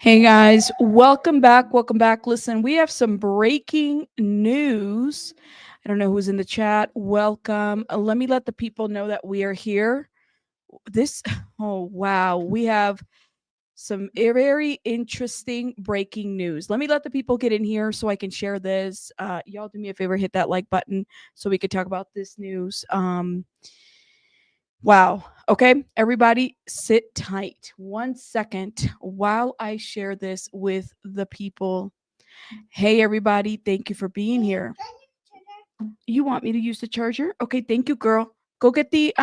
Hey guys, welcome back. Welcome back. Listen, we have some breaking news. I don't know who's in the chat. Welcome. Let me let the people know that we are here. This, oh wow, we have some very interesting breaking news. Let me let the people get in here so I can share this. Y'all do me a favor, hit that like button so we can talk about this news. Wow. Okay, everybody sit tight 1 second while I share this with the people. Hey, everybody. Thank you for being here. You want me to use the charger? Okay, thank you, girl. Go get the,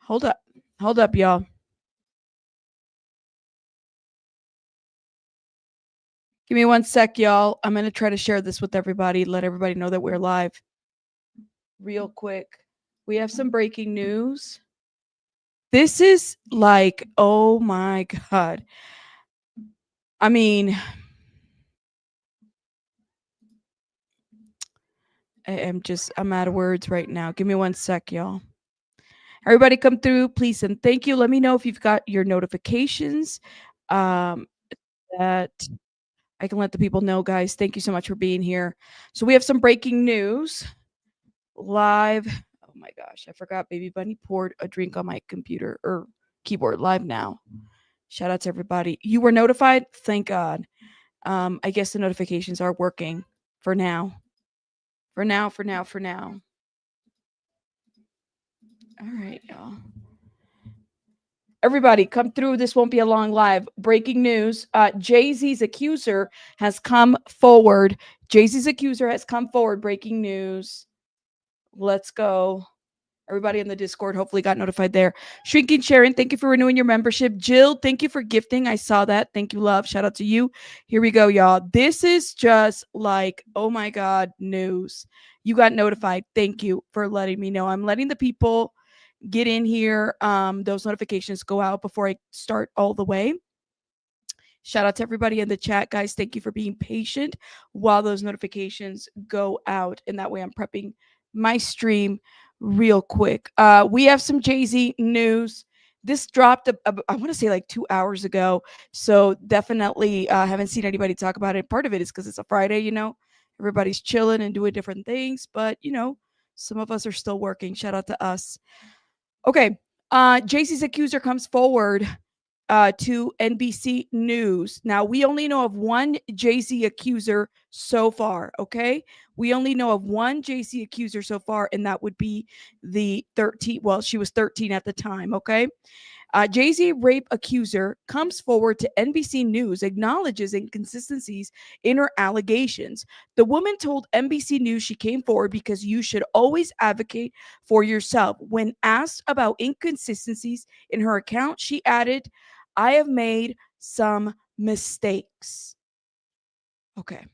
hold up. Hold up, y'all. Give me 1 sec, y'all. I'm going to try to share this with everybody, let everybody know that we're live real quick. We have some breaking news. This is like, oh my God. I mean, I'm out of words right now. Give me 1 sec, y'all. Everybody come through, please, and thank you. Let me know if you've got your notifications. That I can let the people know, guys. Thank you so much for being here. So we have some breaking news live. Oh my gosh, I forgot Baby Bunny poured a drink on my computer or keyboard live now. Shout out to everybody. You were notified? Thank God. I guess the notifications are working for now. For now. All right, y'all. Everybody, come through. This won't be a long live. Breaking news. Jay-Z's accuser has come forward. Jay-Z's accuser has come forward. Breaking news. Let's go. Everybody in the Discord hopefully got notified there. Shrinking Sharon, thank you for renewing your membership. Jill, thank you for gifting. I saw that. Thank you, love. Shout out to you. Here we go, y'all. This is just like, oh my God, news. You got notified. Thank you for letting me know. I'm letting the people get in here. Those notifications go out before I start all the way. Shout out to everybody in the chat, guys. Thank you for being patient while those notifications go out. And that way I'm prepping my stream real quick. We have some Jay-Z news. This dropped, I want to say like 2 hours ago. So definitely haven't seen anybody talk about it. Part of it is because it's a Friday, you know. Everybody's chilling and doing different things. But, you know, some of us are still working. Shout out to us. Okay. Jay-Z's accuser comes forward to NBC News. Now, we only know of one Jay-Z accuser so far, okay? We only know of one Jay-Z accuser so far, and that would be the 13, well, she was 13 at the time, okay? Jay-Z rape accuser comes forward to NBC News, acknowledges inconsistencies in her allegations. The woman told NBC News she came forward because you should always advocate for yourself. When asked about inconsistencies in her account, she added, I have made some mistakes. Okay.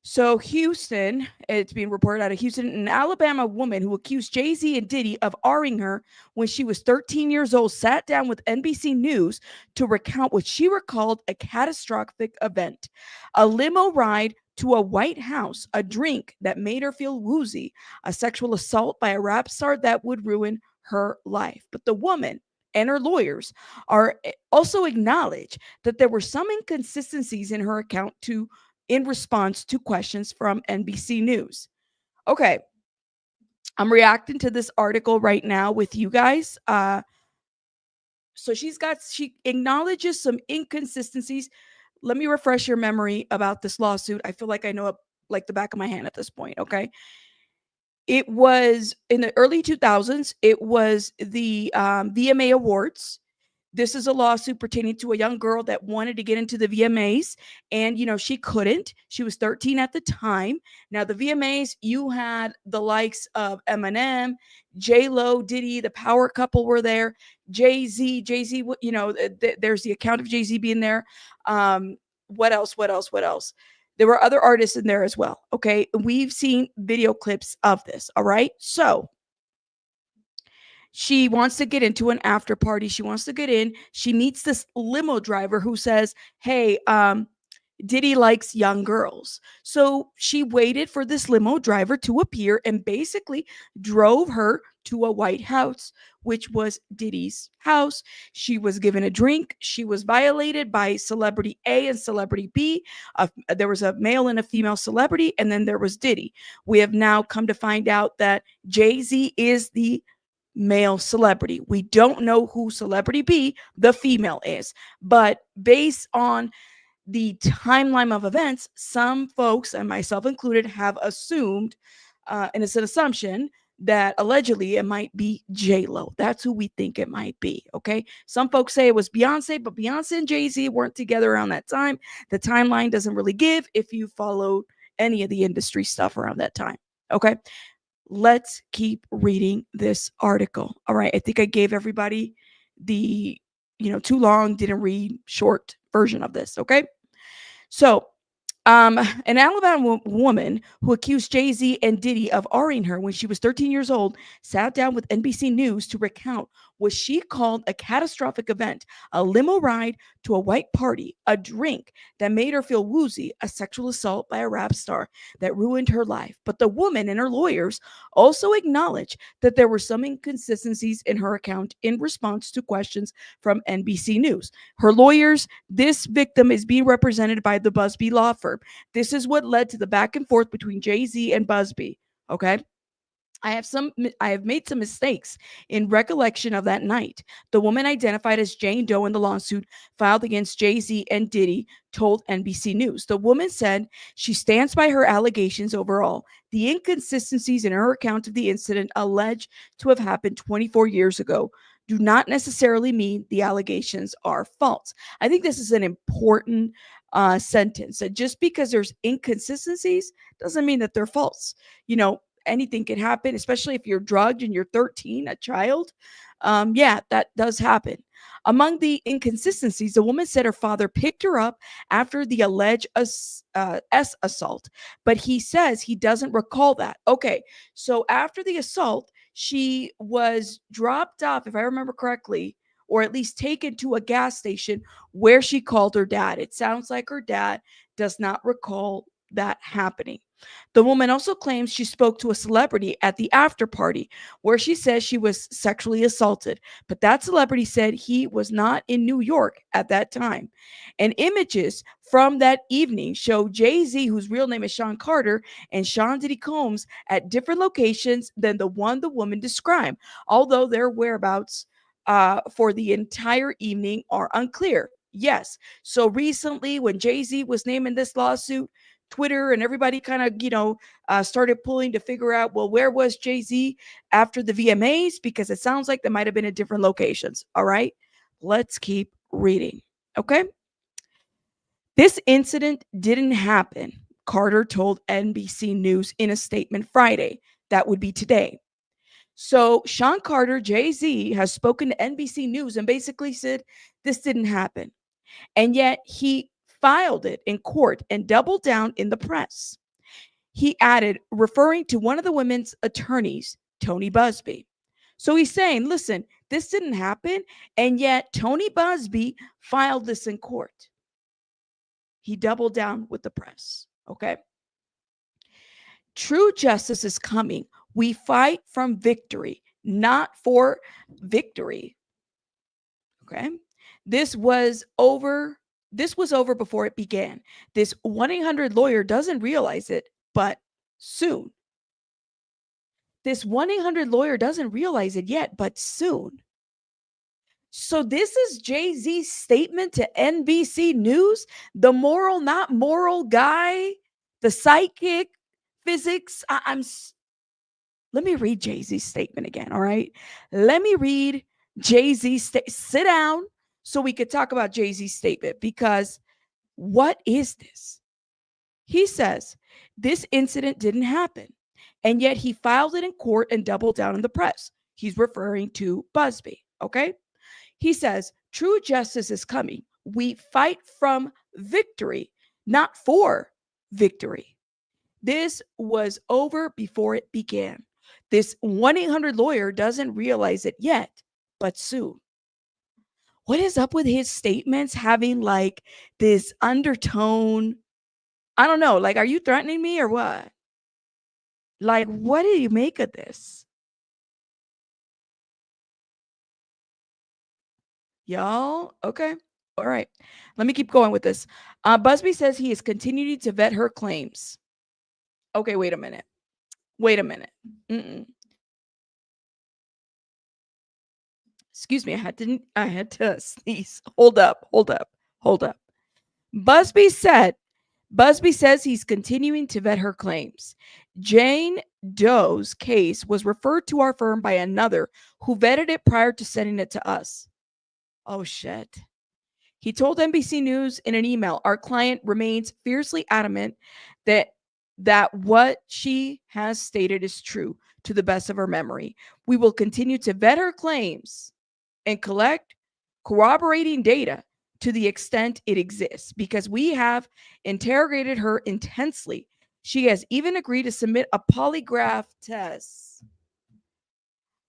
So Houston, it's being reported out of Houston, an Alabama woman who accused Jay-Z and Diddy of R-ing her when she was 13 years old sat down with NBC News to recount what she recalled a catastrophic event, a limo ride to a White House, a drink that made her feel woozy, a sexual assault by a rap star that would ruin her life. But the woman and her lawyers are also acknowledge that there were some inconsistencies in her account in response to questions from NBC News. Okay, I'm reacting to this article right now with you guys. So she acknowledges some inconsistencies. Let me refresh your memory about this lawsuit. I feel like I know it like the back of my hand at this point, okay? It was in the early 2000s. It was the VMA Awards. This is a lawsuit pertaining to a young girl that wanted to get into the VMAs, and she couldn't. She was 13 at the time. Now the VMAs, you had the likes of Eminem, J-Lo, Diddy, the power couple were there. Jay-Z, there's the account of Jay-Z being there. What else? There were other artists in there as well. Okay, we've seen video clips of this. All right, so she wants to get into an after party. She wants to get in. She meets this limo driver who says, hey, Diddy likes young girls. So she waited for this limo driver to appear and basically drove her to a White House, which was Diddy's house. She was given a drink. She was violated by celebrity A and celebrity B. There was a male and a female celebrity, and then there was Diddy. We have now come to find out that Jay-Z is the male celebrity. We don't know who celebrity B, the female, is. But based on the timeline of events, some folks, and myself included, have assumed, and it's an assumption, that allegedly it might be J-Lo. That's who we think it might be, okay? Some folks say it was Beyonce, but Beyonce and Jay-Z weren't together around that time. The timeline doesn't really give if you followed any of the industry stuff around that time, okay? Let's keep reading this article. All right, I think I gave everybody the, too long, didn't read, short version of this, okay? So, an Alabama woman who accused Jay-Z and Diddy of R-ing her when she was 13 years old sat down with NBC News to recount what she called a catastrophic event, a limo ride to a white party, a drink that made her feel woozy, a sexual assault by a rap star that ruined her life. But the woman and her lawyers also acknowledged that there were some inconsistencies in her account in response to questions from NBC News. Her lawyers, this victim is being represented by the Busby law firm. This is what led to the back and forth between Jay-Z and Busby. Okay. I have made some mistakes in recollection of that night. The woman identified as Jane Doe in the lawsuit filed against Jay-Z and Diddy told NBC News. The woman said she stands by her allegations overall. The inconsistencies in her account of the incident alleged to have happened 24 years ago do not necessarily mean the allegations are false. I think this is an important sentence. That just because there's inconsistencies doesn't mean that they're false. Anything can happen, especially if you're drugged and you're 13, a child. Yeah, that does happen. Among the inconsistencies, the woman said her father picked her up after the alleged S assault, but he says he doesn't recall that. Okay, so after the assault, she was dropped off, if I remember correctly, or at least taken to a gas station where she called her dad. It sounds like her dad does not recall that happening. The woman also claims she spoke to a celebrity at the after party where she says she was sexually assaulted, but that celebrity said he was not in New York at that time. And images from that evening show Jay-Z, whose real name is Sean Carter, and Sean Diddy Combs at different locations than the one the woman described, although their whereabouts for the entire evening are unclear. Yes. So recently, when Jay-Z was named in this lawsuit, Twitter and everybody kind of, started pulling to figure out, well, where was Jay-Z after the VMAs? Because it sounds like they might have been at different locations. All right, let's keep reading. Okay. This incident didn't happen, Carter told NBC News in a statement Friday. That would be today. So Sean Carter, Jay-Z, has spoken to NBC News and basically said this didn't happen. And yet he filed it in court and doubled down in the press. He added, referring to one of the women's attorneys, Tony Busby. So he's saying, listen, this didn't happen. And yet Tony Busby filed this in court. He doubled down with the press. Okay. True justice is coming. We fight from victory, not for victory. Okay. This was over before it began. This 1-800 lawyer doesn't realize it, but soon. This 1-800 lawyer doesn't realize it yet, but soon. So this is Jay-Z's statement to NBC News, the moral, not moral guy, the psychic, physics. Let me read Jay-Z's statement again, all right? Let me read Jay-Z's sit down so we could talk about Jay-Z's statement, because what is this? He says, this incident didn't happen, and yet he filed it in court and doubled down in the press. He's referring to Busby, okay? He says, true justice is coming. We fight from victory, not for victory. This was over before it began. This 1-800 lawyer doesn't realize it yet, but soon. What is up with his statements having like this undertone? I don't know. Like, are you threatening me or what? Like, what do you make of this? Y'all, okay. All right. Let me keep going with this. Busby says he is continuing to vet her claims. Okay, wait a minute. Wait a minute. Mm-mm. Excuse me. I had to sneeze. Hold up. Hold up. Hold up. Busby said Busby says he's continuing to vet her claims. Jane Doe's case was referred to our firm by another who vetted it prior to sending it to us. Oh shit. He told NBC News in an email, our client remains fiercely adamant that what she has stated is true to the best of her memory. We will continue to vet her claims and collect corroborating data to the extent it exists because we have interrogated her intensely. She has even agreed to submit a polygraph test.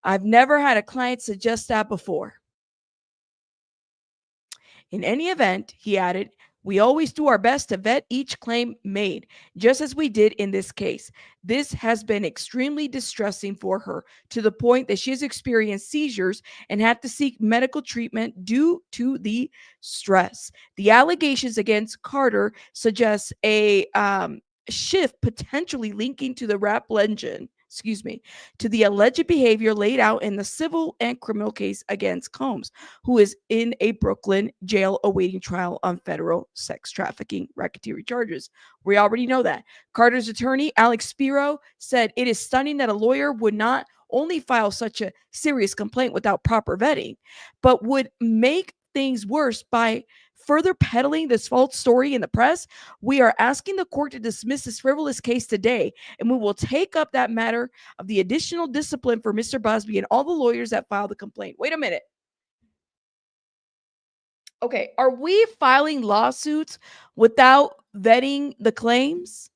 I've never had a client suggest that before. In any event, he added, we always do our best to vet each claim made, just as we did in this case. This has been extremely distressing for her to the point that she has experienced seizures and had to seek medical treatment due to the stress. The allegations against Carter suggest a shift potentially linking to the rap legend, to the alleged behavior laid out in the civil and criminal case against Combs, who is in a Brooklyn jail awaiting trial on federal sex trafficking racketeering charges. We already know that. Carter's attorney, Alex Spiro, said it is stunning that a lawyer would not only file such a serious complaint without proper vetting, but would make things worse by further peddling this false story in the press. We are asking the court to dismiss this frivolous case today, and we will take up that matter of the additional discipline for Mr. Busby and all the lawyers that filed the complaint. Wait a minute. Okay, are we filing lawsuits without vetting the claims?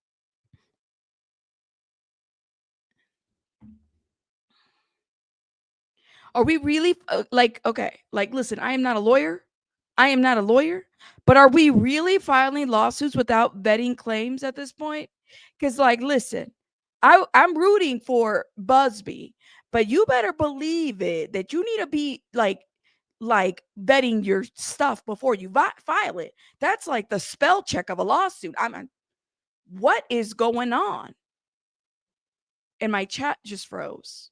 Are we really like, okay, like, listen, I am not a lawyer. I am not a lawyer, but are we really filing lawsuits without vetting claims at this point? Because, like, listen, I'm rooting for Busby, but you better believe it that you need to be like vetting your stuff before you file it. That's like the spell check of a lawsuit. What is going on? And my chat just froze.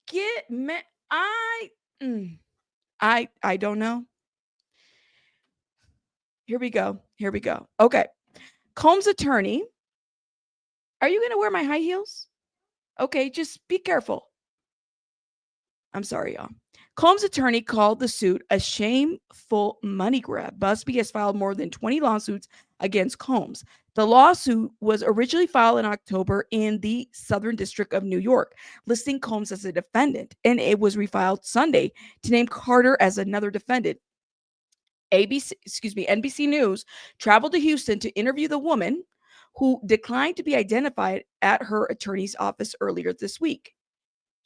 Get me. I. Mm, I don't know. Here we go. Here we go. Okay. Combs' attorney. Are you going to wear my high heels? Okay, just be careful. I'm sorry, y'all. Combs' attorney called the suit a shameful money grab. Busby has filed more than 20 lawsuits against Combs. The lawsuit was originally filed in October in the Southern District of New York, listing Combs as a defendant, and it was refiled Sunday to name Carter as another defendant. NBC News traveled to Houston to interview the woman who declined to be identified at her attorney's office earlier this week.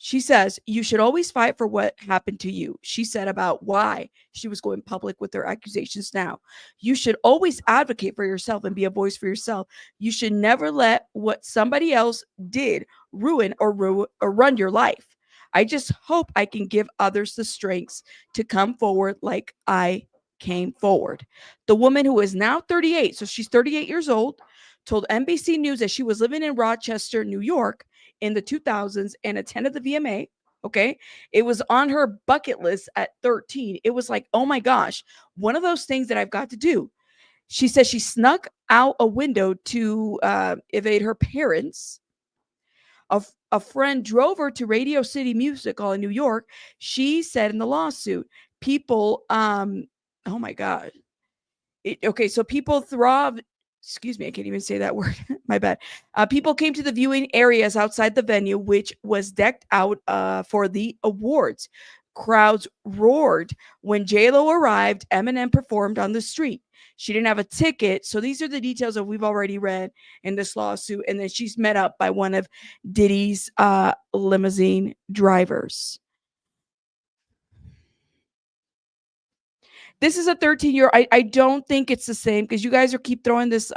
She says, you should always fight for what happened to you. She said about why she was going public with her accusations now. You should always advocate for yourself and be a voice for yourself. You should never let what somebody else did ruin or run your life. I just hope I can give others the strengths to come forward like I came forward. The woman, who is now 38, so she's 38 years old, told NBC News that she was living in Rochester, New York in the 2000s and attended the VMA. Okay. It was on her bucket list at 13. It was like, oh my gosh, one of those things that I've got to do. She says she snuck out a window to evade her parents. A friend drove her to Radio City Music Hall in New York. She said in the lawsuit, people, oh my God. Okay, so people throb. Excuse me, I can't even say that word. My bad. People came to the viewing areas outside the venue, which was decked out for the awards. Crowds roared when J-Lo arrived. Eminem performed on the street. She didn't have a ticket. So these are the details that we've already read in this lawsuit. And then she's met up by one of Diddy's limousine drivers. This is a 13-year. I don't think it's the same because you guys are keep throwing this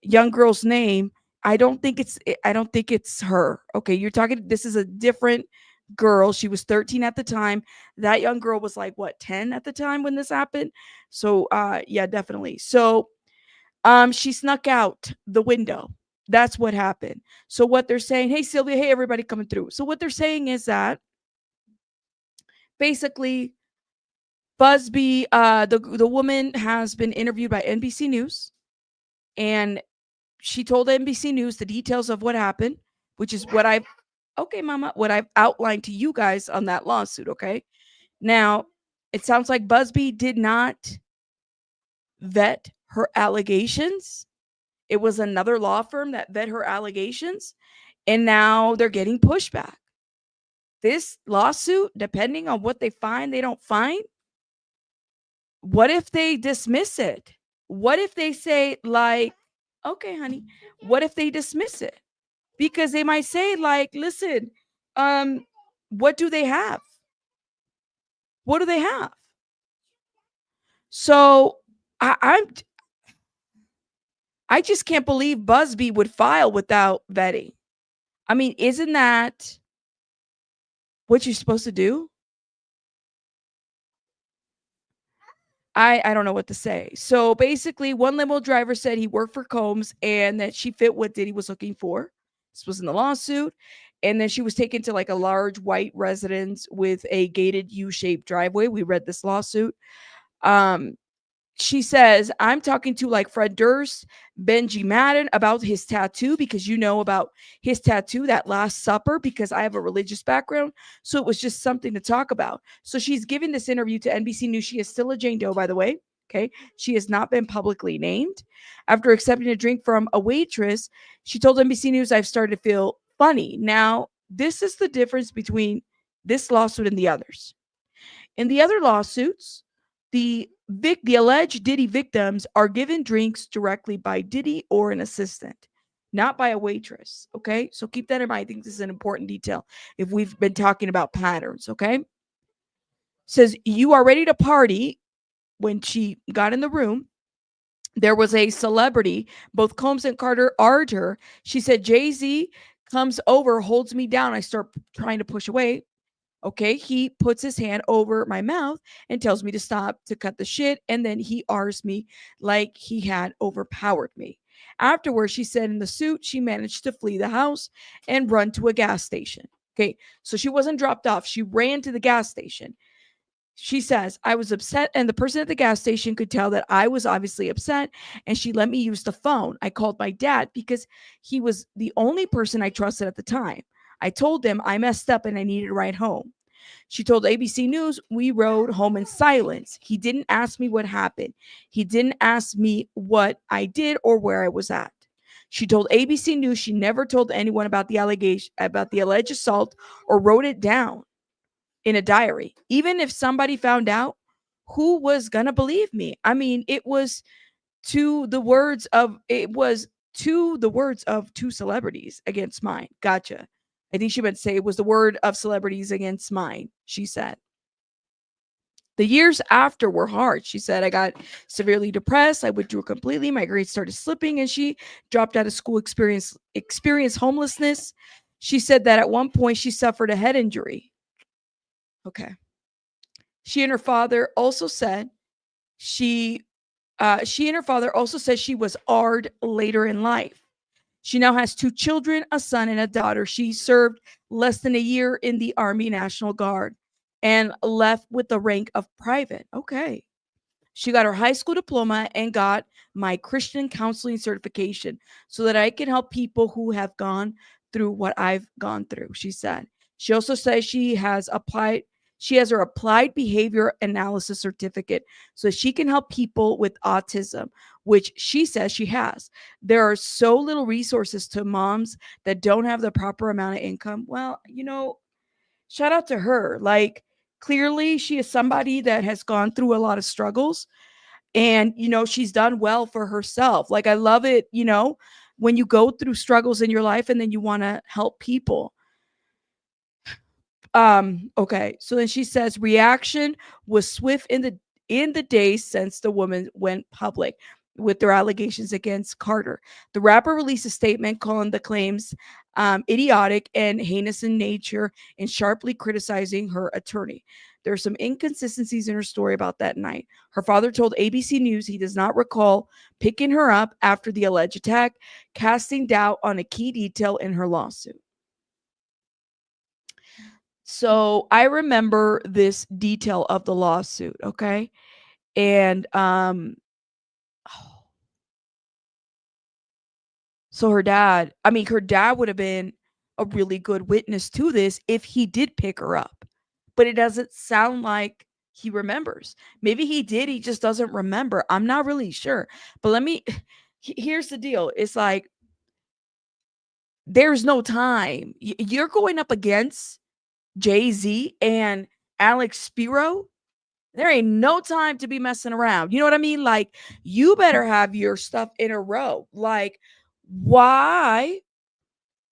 young girl's name. I don't think it's her. Okay, you're talking. This is a different girl. She was 13 at the time. That young girl was like what 10 at the time when this happened. So yeah, definitely. So she snuck out the window. That's what happened. So what they're saying, hey Sylvia, hey everybody coming through. So what they're saying is that basically Busby, the woman has been interviewed by NBC News, and she told NBC News the details of what happened, which is what I've okay, mama, what I've outlined to you guys on that lawsuit. Okay, now it sounds like Busby did not vet her allegations. It was another law firm that vet her allegations, and now they're getting pushback. This lawsuit, depending on what they find, they don't find. What if they dismiss it? What if they say, like, okay, honey, what if they dismiss it? Because they might say, like, listen, um, what do they have? What do they have? So I just can't believe Busby would file without vetting. I mean, isn't that what you're supposed to do? I don't know what to say. So basically, one limo driver said he worked for Combs and that she fit what Diddy was looking for. This was in the lawsuit. And then she was taken to like a large white residence with a gated U-shaped driveway. We read this lawsuit. Um, she says, I'm talking to like Fred Durst, Benji Madden about his tattoo because you know about his tattoo, that Last Supper, because I have a religious background. So it was just something to talk about. So she's giving this interview to NBC News. She is still a Jane Doe, by the way. Okay. She has not been publicly named. After accepting a drink from a waitress, she told NBC News, I've started to feel funny. Now, this is the difference between this lawsuit and the others. In the other lawsuits, the alleged Diddy victims are given drinks directly by Diddy or an assistant, not by a waitress. Okay, so keep that in mind. I think this is an important detail if we've been talking about patterns. Okay, says you are ready to party. When she got in the room, there was a celebrity. Both Combs and Carter argued her. She said, Jay-Z comes over, holds me down. I start trying to push away. Okay, he puts his hand over my mouth and tells me to stop, to cut the shit, and then he R's me like he had overpowered me. Afterwards, she said in the suit, she managed to flee the house and run to a gas station. Okay, so she wasn't dropped off, she ran to the gas station. She says, I was upset, and the person at the gas station could tell that I was obviously upset, and she let me use the phone. I called my dad because he was the only person I trusted at the time. I told him I messed up and I needed a ride home. She told ABC News, we rode home in silence. He didn't ask me what happened. He didn't ask me what I did or where I was at. She told ABC News she never told anyone about the allegation, about the alleged assault, or wrote it down in a diary. Even if somebody found out, who was gonna believe me? I mean, it was to the words of two celebrities against mine. Gotcha. I think she meant to say it was the word of celebrities against mine, she said. The years after were hard. She said, I got severely depressed. I withdrew completely. My grades started slipping, and she dropped out of school, experienced homelessness. She said that at one point she suffered a head injury. Okay. She and her father also said she and her father also said she was AR'd later in life. She now has two children, a son and a daughter. She served less than a year in the Army National Guard and left with the rank of private. Okay. She got her high school diploma and got my Christian counseling certification so that I can help people who have gone through what I've gone through, she said. She also says she has her applied behavior analysis certificate so she can help people with autism, which she says she has. There are so little resources to moms that don't have the proper amount of income. Well, shout out to her. Like, clearly she is somebody that has gone through a lot of struggles, and she's done well for herself. Like, I love it, when you go through struggles in your life and then you want to help people. Okay, so then she says reaction was swift in the days since the woman went public with their allegations against Carter. The rapper released a statement calling the claims idiotic and heinous in nature and sharply criticizing her attorney. There are some inconsistencies in her story about that night. Her father told ABC News he does not recall picking her up after the alleged attack, casting doubt on a key detail in her lawsuit. So I remember this detail of the lawsuit, okay? And so her dad would have been a really good witness to this if he did pick her up. But it doesn't sound like he remembers. Maybe he did, he just doesn't remember. I'm not really sure. But here's the deal. It's like there's no time. You're going up against Jay-Z and Alex Spiro. There ain't no time to be messing around. You know what I mean? Like, you better have your stuff in a row. Like, why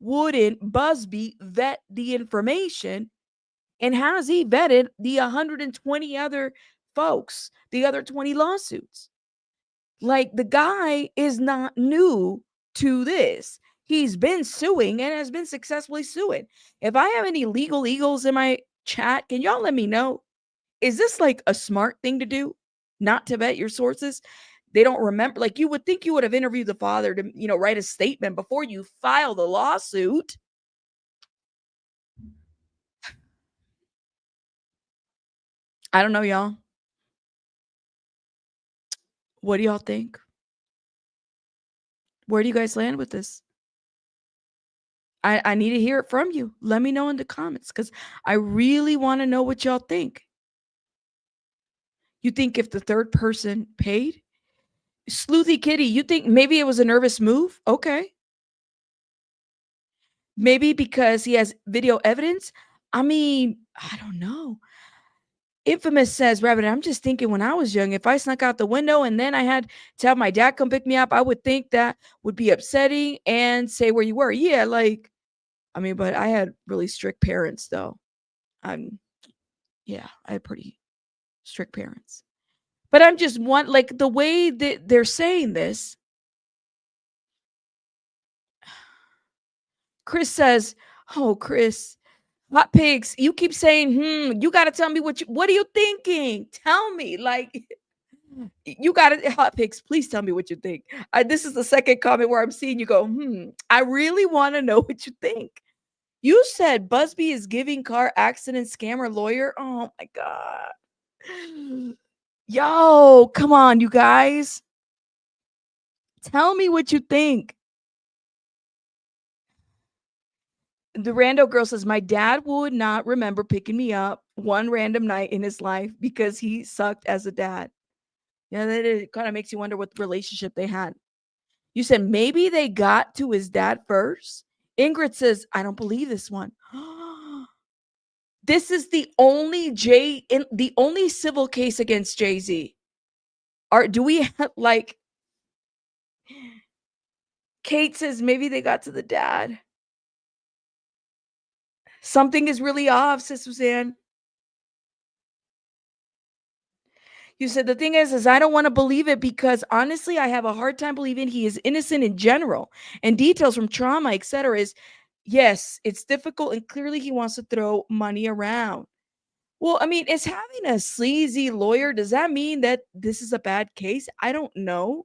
wouldn't Busby vet the information? And has he vetted the 120 other folks, the other 20 lawsuits? Like, the guy is not new to this. He's been suing and has been successfully suing. If I have any legal eagles in my chat, can y'all let me know? Is this like a smart thing to do? Not to vet your sources? They don't remember. Like, you would think you would have interviewed the father to, write a statement before you file the lawsuit. I don't know, y'all. What do y'all think? Where do you guys land with this? I need to hear it from you. Let me know in the comments because I really want to know what y'all think. You think if the third person paid? Sleuthy Kitty, you think maybe it was a nervous move? Okay. Maybe because he has video evidence? I mean, I don't know. Infamous says, Rabbit, I'm just thinking when I was young, if I snuck out the window and then I had to have my dad come pick me up, I would think that would be upsetting and say where you were. Yeah, like, but I had really strict parents though. I had pretty strict parents. But I'm just like the way that they're saying this. Chris says, oh, Chris, hot pigs, you keep saying, you got to tell me what are you thinking? Tell me, like, you got it. Hot pigs, please tell me what you think. This is the second comment where I'm seeing you go, I really want to know what you think. You said Busby is giving car accident scammer lawyer. Oh my God. Yo, come on, you guys. Tell me what you think. The rando girl says, my dad would not remember picking me up one random night in his life because he sucked as a dad. Yeah, that it kind of makes you wonder what relationship they had. You said maybe they got to his dad first. Ingrid says, I don't believe this one. This is the only the only civil case against Jay-Z. Do we have like Kate says maybe they got to the dad. Something is really off, says Suzanne. You said the thing is I don't want to believe it because honestly, I have a hard time believing he is innocent in general. And details from trauma, etc. is yes, it's difficult and clearly he wants to throw money around. Well, is having a sleazy lawyer, does that mean that this is a bad case? I don't know.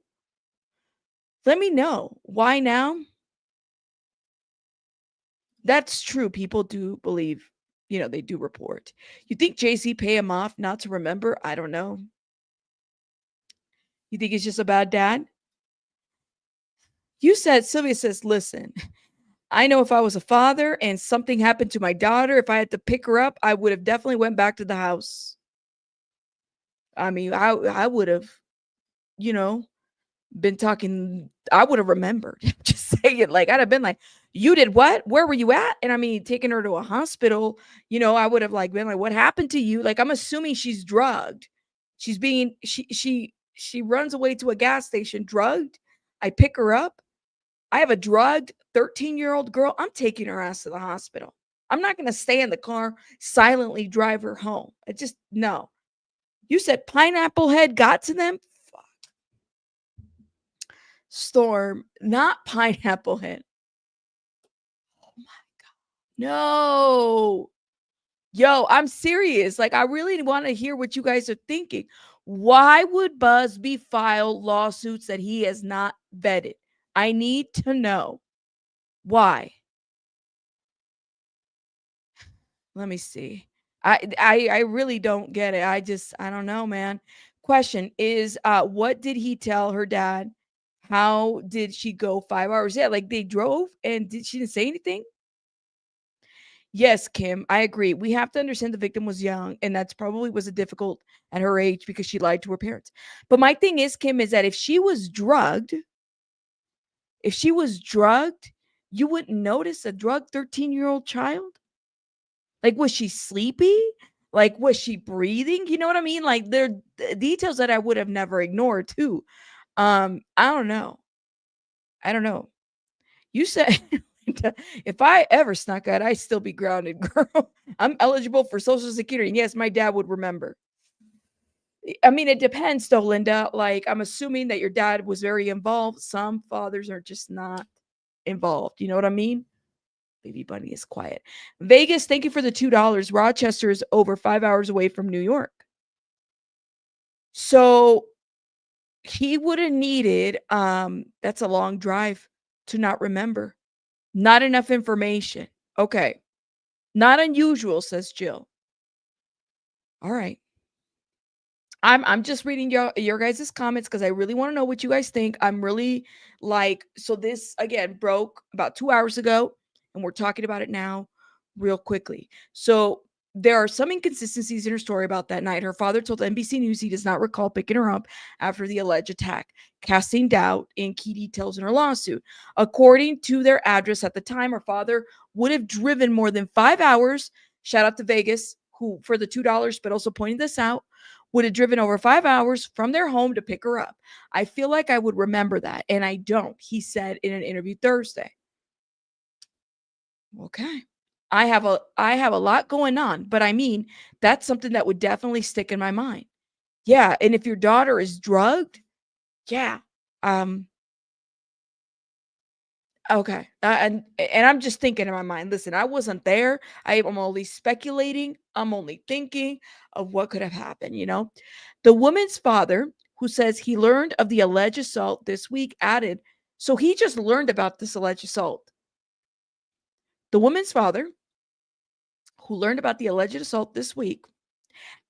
Let me know. Why now? That's true. People do believe, they do report. You think Jay-Z pay him off not to remember? I don't know. You think he's just a bad dad? Sylvia says, listen, I know if I was a father and something happened to my daughter, if I had to pick her up, I would have definitely went back to the house. I would have, been talking. I would have remembered. Just saying, like, I'd have been like, you did what? Where were you at? And taking her to a hospital, I would have like been like, what happened to you? Like, I'm assuming she's drugged. She's being, she runs away to a gas station drugged. I pick her up. I have a drugged 13-year-old girl. I'm taking her ass to the hospital. I'm not going to stay in the car, silently drive her home. No. You said Pineapple Head got to them? Fuck. Storm, not Pineapple Head. Oh my God. No. Yo, I'm serious. Like, I really want to hear what you guys are thinking. Why would Busby file lawsuits that he has not vetted? I need to know. Why? Let me see. I really don't get it. I don't know, man. Question is what did he tell her dad? How did she go 5 hours? Yeah, like they drove and she didn't say anything? Yes, Kim, I agree. We have to understand the victim was young, and that's probably was a difficult at her age because she lied to her parents. But my thing is, Kim, is that if she was drugged, you wouldn't notice a drugged 13-year-old child? Like, was she sleepy? Like, was she breathing? You know what I mean? Like, there details that I would have never ignored too. I don't know. I don't know. You said if I ever snuck out, I'd still be grounded, girl. I'm eligible for Social Security. And yes, my dad would remember. I mean, it depends though, Linda. Like, I'm assuming that your dad was very involved. Some fathers are just not involved. You know what I mean? Baby Bunny is quiet. Vegas, thank you for the $2. Rochester is over 5 hours away from New York. So he would have needed, that's a long drive to not remember. Not enough information. Okay. Not unusual, says Jill. All right. I'm just reading your guys' comments because I really want to know what you guys think. I'm really like, so this again broke about 2 hours ago, and we're talking about it now real quickly. So there are some inconsistencies in her story about that night. Her father told NBC News he does not recall picking her up after the alleged attack, casting doubt in key details in her lawsuit. According to their address at the time, her father would have driven more than 5 hours. Shout out to Vegas, who for the $2, but also pointing this out would have driven over 5 hours from their home to pick her up. I feel like I would remember that, and I don't, he said in an interview Thursday. Okay. I have a lot going on, but I mean, that's something that would definitely stick in my mind. Yeah, and if your daughter is drugged, yeah. Um Okay. And I'm just thinking in my mind, listen, I wasn't there. I'm only speculating. I'm only thinking of what could have happened, you know? The woman's father, who says he learned of the alleged assault this week, added, so he just learned about this alleged assault. The woman's father, who learned about the alleged assault this week,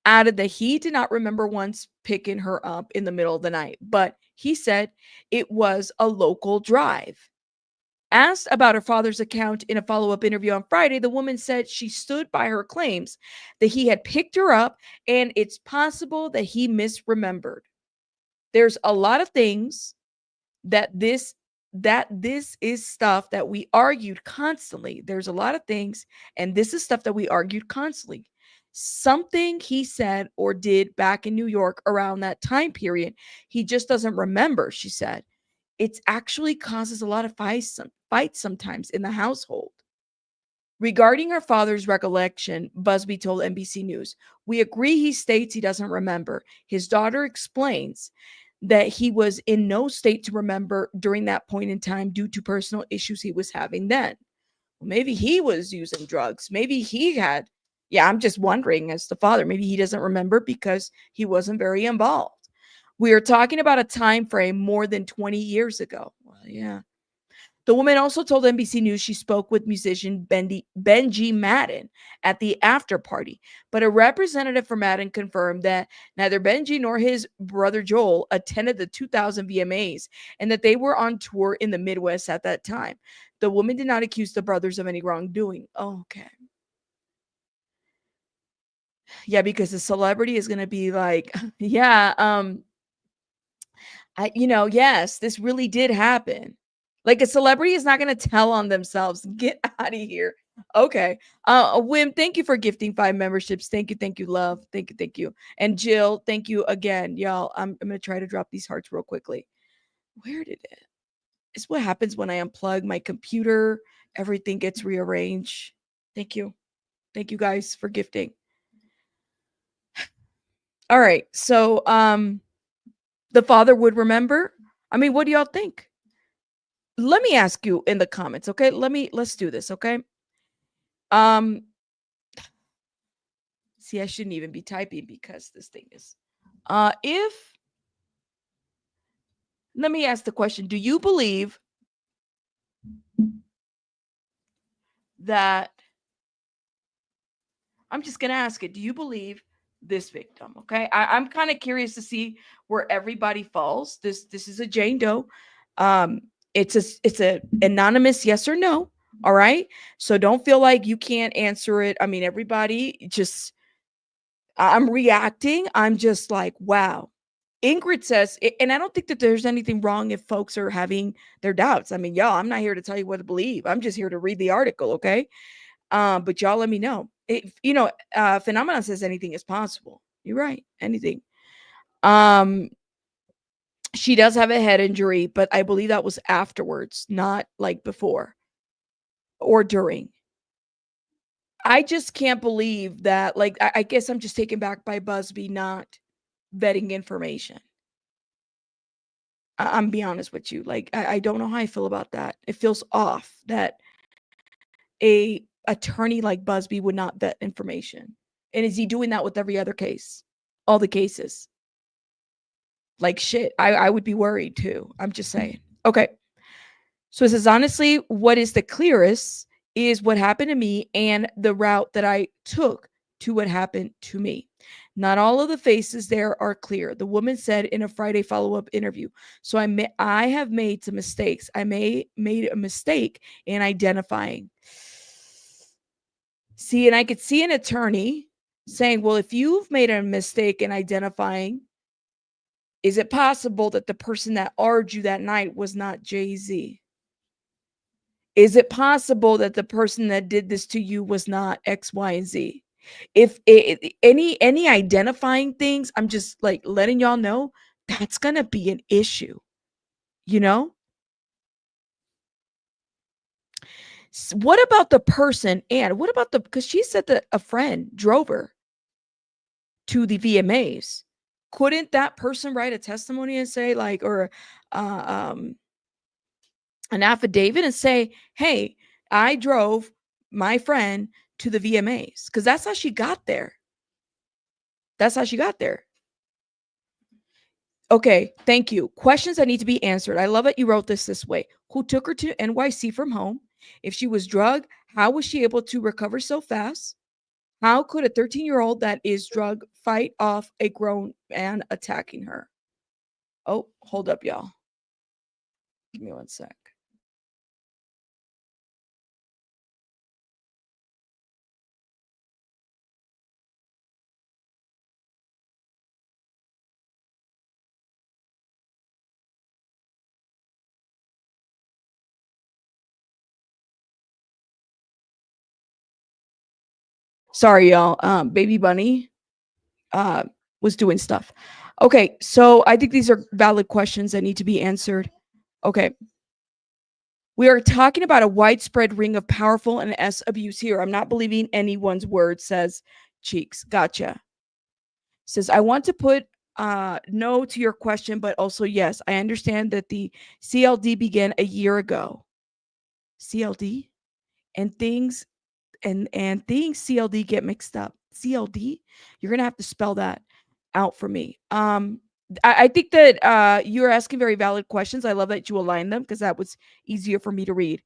added that he did not remember once picking her up in the middle of the night, but he said it was a local drive. Asked about her father's account in a follow up interview on Friday, the woman said she stood by her claims that he had picked her up and it's possible that he misremembered. There's a lot of things that this is stuff that we argued constantly. There's a lot of things, and this is stuff that we argued constantly. Something he said or did back in New York around that time period, he just doesn't remember, she said. It's actually causes a lot of fights sometimes in the household. Regarding her father's recollection, Busby told NBC News, we agree he states he doesn't remember. His daughter explains that he was in no state to remember during that point in time due to personal issues he was having then. Well, maybe he was using drugs. Maybe he had, yeah, I'm just wondering as the father, maybe he doesn't remember because he wasn't very involved. We are talking about a time frame more than 20 years ago. Well, yeah. The woman also told NBC News she spoke with musician Benji Madden at the after party, but a representative for Madden confirmed that neither Benji nor his brother Joel attended the 2000 VMAs and that they were on tour in the Midwest at that time. The woman did not accuse the brothers of any wrongdoing. Oh, okay. Yeah, because the celebrity is going to be like, yeah, yes, this really did happen. Like a celebrity is not going to tell on themselves. Get out of here. Okay. Wim, thank you for gifting 5 memberships. Thank you, love. Thank you. And Jill, thank you again. Y'all, I'm going to try to drop these hearts real quickly. Where did it? It's what happens when I unplug my computer. Everything gets rearranged. Thank you. Thank you guys for gifting. All right. So the father would remember. I mean, what do y'all think? Let me ask you in the comments, okay? Let's do this, okay? Um See, I shouldn't even be typing because this thing is if let me ask the question, do you believe that I'm just gonna ask it, do you believe this victim? Okay. I'm kind of curious to see where everybody falls. This is a Jane Doe. Um, it's a anonymous yes or no. All right. So don't feel like you can't answer it. I mean, everybody just I'm reacting. I'm just like, wow. Ingrid says, and I don't think that there's anything wrong if folks are having their doubts. I mean, y'all, I'm not here to tell you what to believe. I'm just here to read the article, okay? But y'all let me know. If Phenomenon says anything is possible. You're right. Anything. Um, she does have a head injury, but I believe that was afterwards, not like before or during. I just can't believe that. Like, I guess I'm just taken back by Busby not vetting information. I'm be honest with you. Like, I don't know how I feel about that. It feels off that a attorney like Busby would not vet information. And is he doing that with every other case? All the cases. Like shit. I would be worried too. I'm just saying. Okay. So it says honestly, what is the clearest is what happened to me and the route that I took to what happened to me. Not all of the faces there are clear. The woman said in a Friday follow-up interview. So I have made some mistakes. Made a mistake in identifying. See, and I could see an attorney saying, well, if you've made a mistake in identifying, is it possible that the person that argued you that night was not Jay-Z? Is it possible that the person that did this to you was not X, Y, and Z? If any identifying things, I'm just like letting y'all know that's gonna be an issue, you know? What about the person and what about the because she said that a friend drove her to the VMAs. Couldn't that person write a testimony and say like or uh, um an affidavit and say, "Hey, I drove my friend to the VMAs," because that's how she got there. That's how she got there. Okay, thank you. Questions that need to be answered. I love that you wrote this way. Who took her to NYC from home? If she was drugged, how was she able to recover so fast? How could a 13-year-old that is drugged fight off a grown man attacking her? Oh, hold up, y'all. Give me one sec. Sorry, y'all. Baby Bunny uh, was doing stuff. Okay, so I think these are valid questions that need to be answered. Okay. We are talking about a widespread ring of powerful and S abuse here. I'm not believing anyone's word, says Cheeks. Gotcha. Says, I want to put no to your question, but also yes. I understand that the CLD began a year ago. CLD? And things and things CLD get mixed up. CLD? You're gonna have to spell that out for me. I think that you're asking very valid questions. I love that you align them because that was easier for me to read.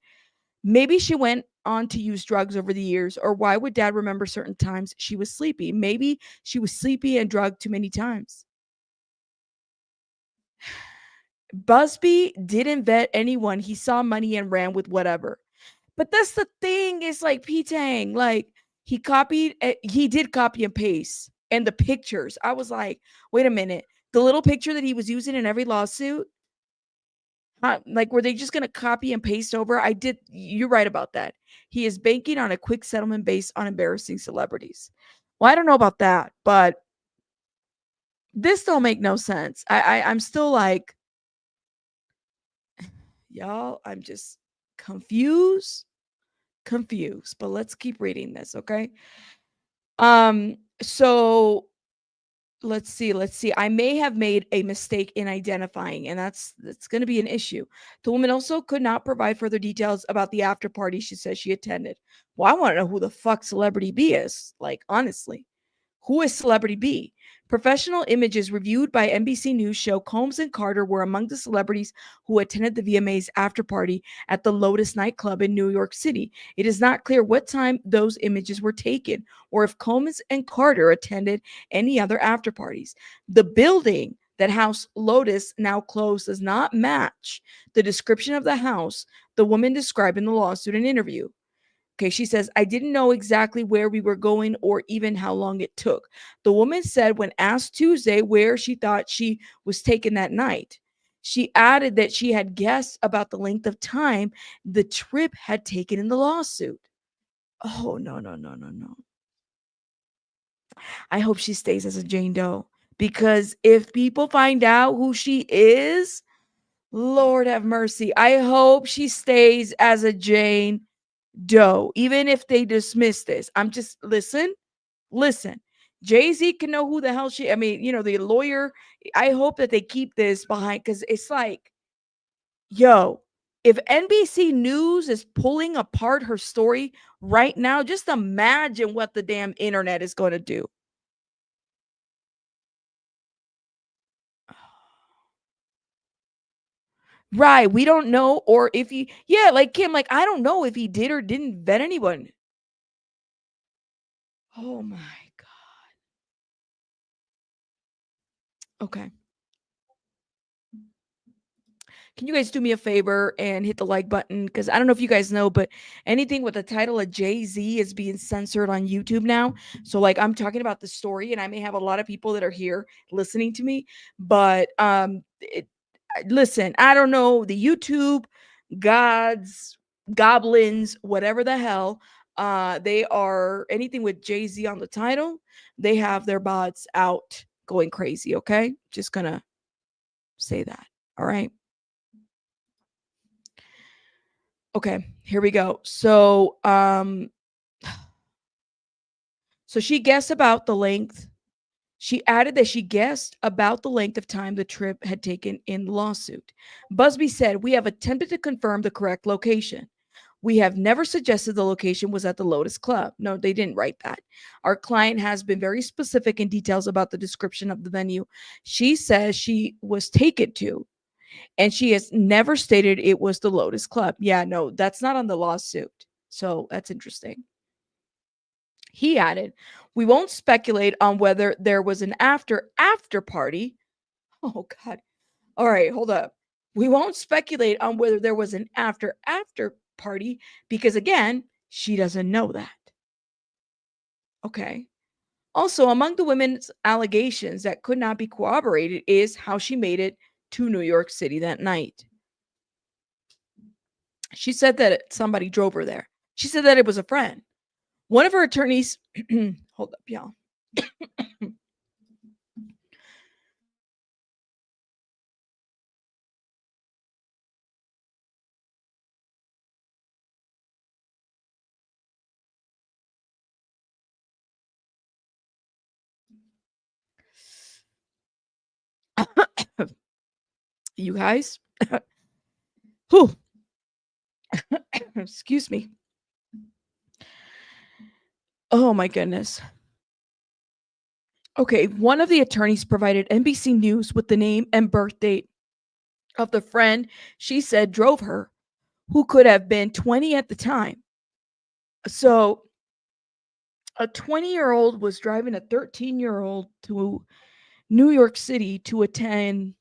Maybe she went on to use drugs over the years, or why would dad remember certain times she was sleepy? Maybe she was sleepy and drugged too many times. Busby didn't vet anyone. He saw money and ran with whatever. But that's the thing, is like P-Tang, like he did copy and paste. And the pictures, I was like, wait a minute. The little picture that he was using in every lawsuit, like, were they just going to copy and paste over? You're right about that. He is banking on a quick settlement based on embarrassing celebrities. Well, I don't know about that, but this don't make no sense. I'm still like, y'all, I'm just confused, but let's keep reading this, okay? So let's see. Let's see. I may have made a mistake in identifying, and that's going to be an issue. The woman also could not provide further details about the after party she says she attended. Well, I want to know who the fuck Celebrity B is. Like, honestly. Who is Celebrity B? Professional images reviewed by NBC News show Combs and Carter were among the celebrities who attended the VMA's after party at the Lotus nightclub in New York City. It is not clear what time those images were taken or if Combs and Carter attended any other after parties. The building that housed Lotus, now closed, does not match the description of the house the woman described in the lawsuit and interview. Okay, she says, I didn't know exactly where we were going or even how long it took. The woman said when asked Tuesday where she thought she was taken that night, she added that she had guessed about the length of time the trip had taken in the lawsuit. Oh, no, no, no, no, no. I hope she stays as a Jane Doe because if people find out who she is, Lord have mercy. I hope she stays as a Jane Doe, even if they dismiss this. I'm just listen. Jay-Z can know who the hell she, I mean, the lawyer. I hope that they keep this behind because it's like, yo, if NBC News is pulling apart her story right now, just imagine what the damn internet is going to do. Right. We don't know. Or if he, yeah, like Kim, like, I don't know if he did or didn't vet anyone. Oh my God. Okay. Can you guys do me a favor and hit the like button? Because I don't know if you guys know, but anything with the title of Jay-Z is being censored on YouTube now. So, like, I'm talking about the story, and I may have a lot of people that are here listening to me, but listen, I don't know the YouTube gods, goblins, whatever the hell. They are anything with Jay-Z on the title, they have their bots out going crazy. Okay, just gonna say that. All right. Okay, here we go. So she guessed about the length. She added that she guessed about the length of time the trip had taken in the lawsuit. Busby said, "We have attempted to confirm the correct location. We have never suggested the location was at the Lotus Club." No, they didn't write that. "Our client has been very specific in details about the description of the venue she says she was taken to, and she has never stated it was the Lotus Club." Yeah, no, that's not on the lawsuit. So that's interesting. He added, "We won't speculate on whether there was an after party." Oh God. All right, hold up. "We won't speculate on whether there was an after party because again, she doesn't know that." Okay. Also, among the women's allegations that could not be corroborated is how she made it to New York City that night. She said that somebody drove her there. She said that it was a friend. One of her attorneys, hold up, y'all. You guys, whew, excuse me. Oh my goodness. Okay, one of the attorneys provided NBC News with the name and birth date of the friend she said drove her, who could have been 20 at the time. So, a 20-year-old was driving a 13-year-old to New York City to attend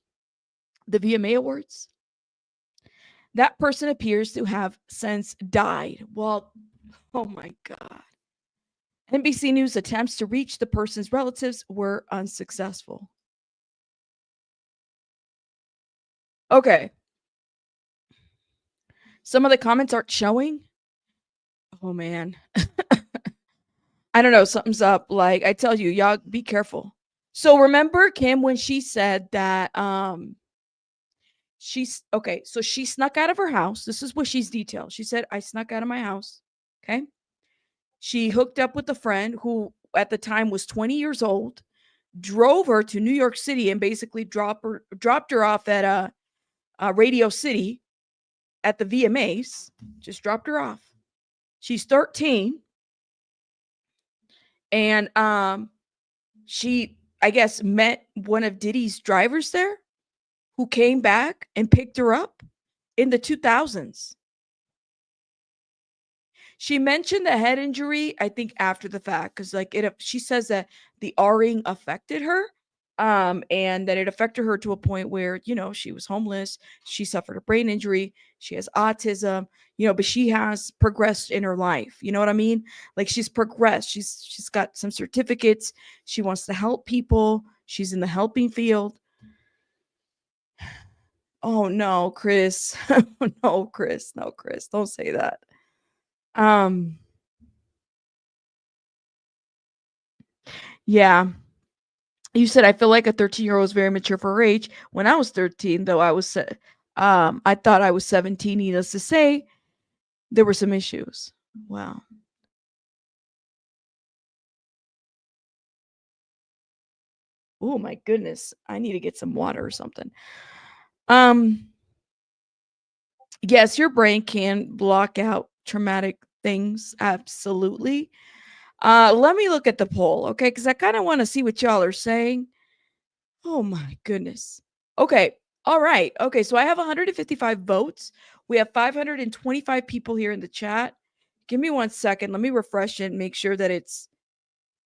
the VMA Awards. That person appears to have since died. Well, oh my God. NBC News attempts to reach the person's relatives were unsuccessful. Okay. Some of the comments aren't showing. Oh man. I don't know, something's up. Like I tell you, y'all be careful. So remember Kim when she said that she's okay, so she snuck out of her house. This is what she's detailed. She said, "I snuck out of my house." Okay? She hooked up with a friend who at the time was 20 years old. drove her to New York City and basically dropped her off at Radio City at the VMAs. Just dropped her off. She's 13, and she, I guess, met one of Diddy's drivers there, who came back and picked her up in the 2000s. She mentioned the head injury, I think, after the fact, because like she says that the R-ing affected her, and that it affected her to a point where, she was homeless. She suffered a brain injury. She has autism, but she has progressed in her life. You know what I mean? Like, she's progressed. She's got some certificates. She wants to help people. She's in the helping field. Oh no, Chris. No, Chris. No, Chris. Don't say that. Yeah. You said, I feel like a 13-year-old is very mature for her age. When I was 13, though, I thought I was 17. Needless to say, there were some issues. Wow. Oh my goodness. I need to get some water or something. Um, yes, your brain can block out traumatic things. Absolutely. Let me look at the poll, okay? Because I kind of want to see what y'all are saying. Oh my goodness. Okay. All right. Okay. So I have 155 votes. We have 525 people here in the chat. Give me 1 second. Let me refresh it and make sure that it's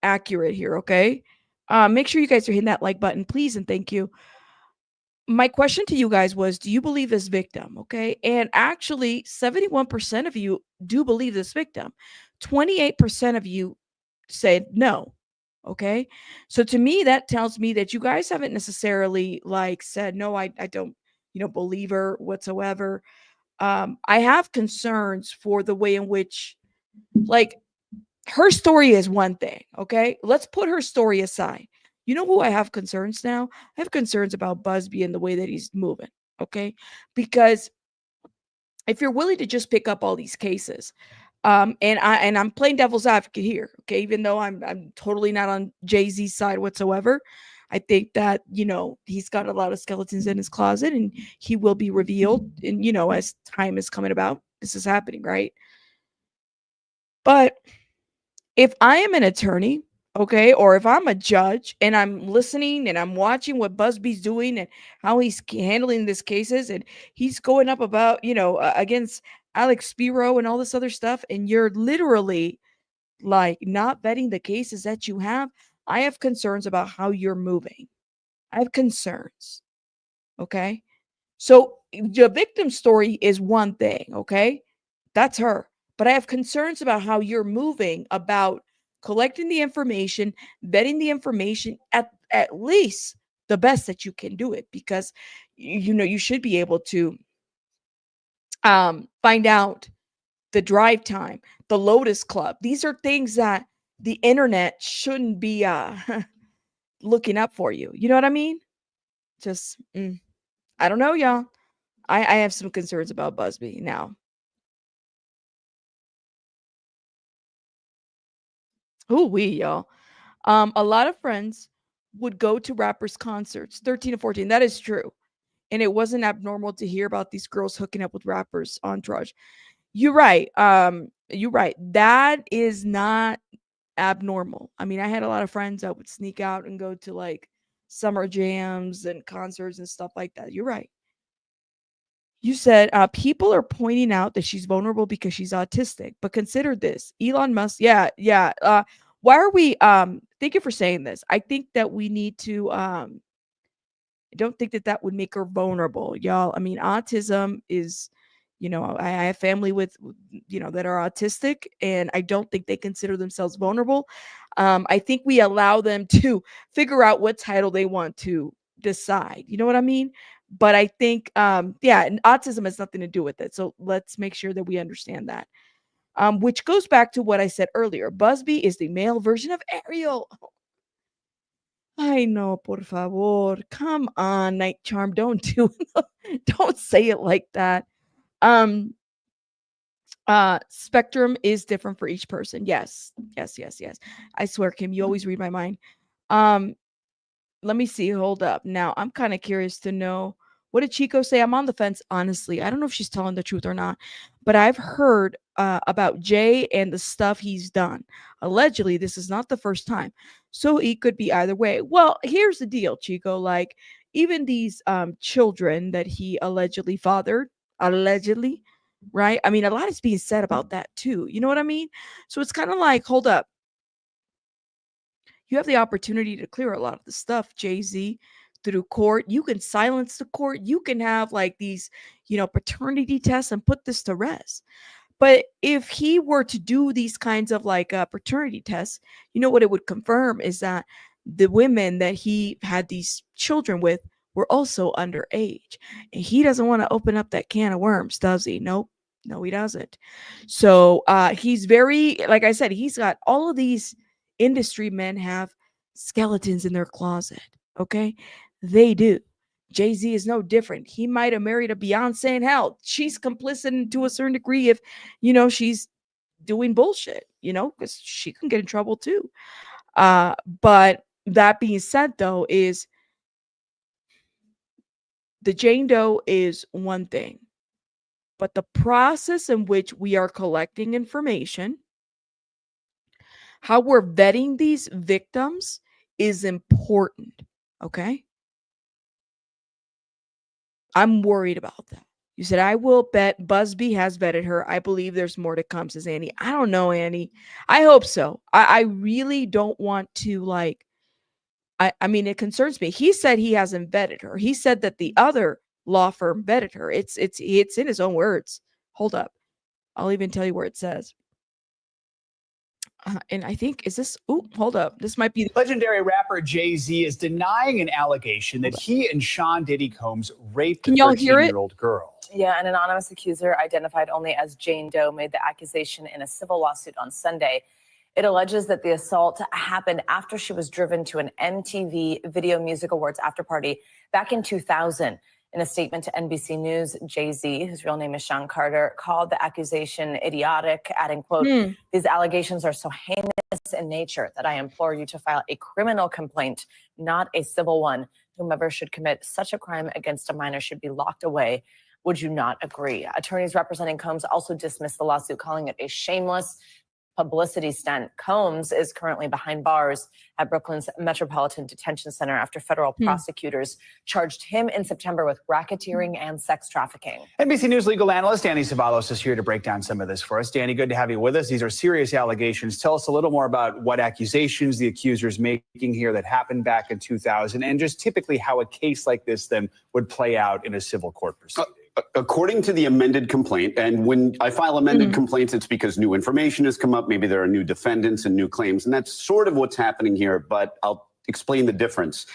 accurate here. Okay. Make sure you guys are hitting that like button, please. And thank you. My question to you guys was, do you believe this victim? Okay. And actually, 71% of you do believe this victim. 28% of you said no. Okay. So to me, that tells me that you guys haven't necessarily like said, no, I don't, believe her whatsoever. I have concerns for the way in which, like, her story is one thing. Okay. Let's put her story aside. You know who I have concerns now? I have concerns about Busby and the way that he's moving. Okay. Because if you're willing to just pick up all these cases, and I'm playing devil's advocate here, okay, even though I'm totally not on Jay-Z's side whatsoever. I think that, he's got a lot of skeletons in his closet, and he will be revealed, and as time is coming about, this is happening, right? But if I am an attorney, okay, or if I'm a judge and I'm listening and I'm watching what Busby's doing and how he's handling these cases, and he's going up about, against Alex Spiro and all this other stuff, and you're literally like not vetting the cases that you have, I have concerns about how you're moving. I have concerns. Okay. So the victim story is one thing, okay? That's her. But I have concerns about how you're moving about collecting the information, vetting the information at least the best that you can do it, because you should be able to find out the drive time, the Lotus Club. These are things that the internet shouldn't be looking up for you. You know what I mean? Just I don't know, y'all. I have some concerns about Busby now. Ooh wee, y'all. A lot of friends would go to rappers' concerts, 13 to 14. That is true. And it wasn't abnormal to hear about these girls hooking up with rappers' entourage. You're right. You're right. That is not abnormal. I mean, I had a lot of friends that would sneak out and go to like summer jams and concerts and stuff like that. You're right. You said people are pointing out that she's vulnerable because she's autistic. But consider this, Elon Musk. Yeah, yeah. Why are we? Thank you for saying this. I think that we need to. I don't think that that would make her vulnerable, y'all. I mean, autism is, I have family with, that are autistic, and I don't think they consider themselves vulnerable. I think we allow them to figure out what title they want to decide. You know what I mean? But I think, yeah, and autism has nothing to do with it. So let's make sure that we understand that. Which goes back to what I said earlier. Busby is the male version of Ariel. I know, por favor. Come on, Night Charm. Don't do don't say it like that. Um Spectrum is different for each person. Yes. Yes, yes, yes. I swear, Kim, you always read my mind. Um let me see. Hold up. Now, I'm kind of curious to know, what did Chico say? I'm on the fence, honestly. I don't know if she's telling the truth or not, but I've heard about Jay and the stuff he's done. Allegedly, this is not the first time. So it could be either way. Well, here's the deal, Chico. Like, even these children that he allegedly fathered, allegedly, right? I mean, a lot is being said about that too. You know what I mean? So it's kind of like, hold up. You have the opportunity to clear a lot of the stuff, Jay-Z, through court. You can silence the court. You can have like these, paternity tests and put this to rest. But if he were to do these kinds of like paternity tests, what it would confirm is that the women that he had these children with were also underage. And he doesn't want to open up that can of worms, does he? Nope. No, he doesn't. So he's very, like I said, he's got all of these industry men have skeletons in their closet. Okay. They do. Jay-Z is no different. He might have married a Beyonce, and hell, she's complicit to a certain degree if, she's doing bullshit, because she can get in trouble too. But that being said, though, is the Jane Doe is one thing, but the process in which we are collecting information, how we're vetting these victims is important. Okay. I'm worried about that. You said, I will bet Busby has vetted her. I believe there's more to come, says Annie. I don't know, Annie. I hope so. I really don't want to I mean, it concerns me. He said he hasn't vetted her. He said that the other law firm vetted her. It's in his own words. Hold up. I'll even tell you where it says. And I think, is this, hold up. This might be. Legendary rapper Jay-Z is denying an allegation that he and Sean Diddy Combs raped a 13-year-old girl. Yeah, an anonymous accuser identified only as Jane Doe made the accusation in a civil lawsuit on Sunday. It alleges that the assault happened after she was driven to an MTV Video Music Awards after party back in 2000. In a statement to NBC News, Jay-Z, whose real name is Sean Carter, called the accusation idiotic, adding, quote, these allegations are so heinous in nature that I implore you to file a criminal complaint, not a civil one. Whomever should commit such a crime against a minor should be locked away. Would you not agree? Attorneys representing Combs also dismissed the lawsuit, calling it a shameless publicity stunt. Combs is currently behind bars at Brooklyn's Metropolitan Detention Center after federal prosecutors charged him in September with racketeering and sex trafficking. NBC News legal analyst Danny Savalos is here to break down some of this for us. Danny, good to have you with us. These are serious allegations. Tell us a little more about what accusations the accuser is making here that happened back in 2000, and just typically how a case like this then would play out in a civil court proceeding. According to the amended complaint, and when I file amended complaints, it's because new information has come up. Maybe there are new defendants and new claims, and that's sort of what's happening here, but I'll explain the difference.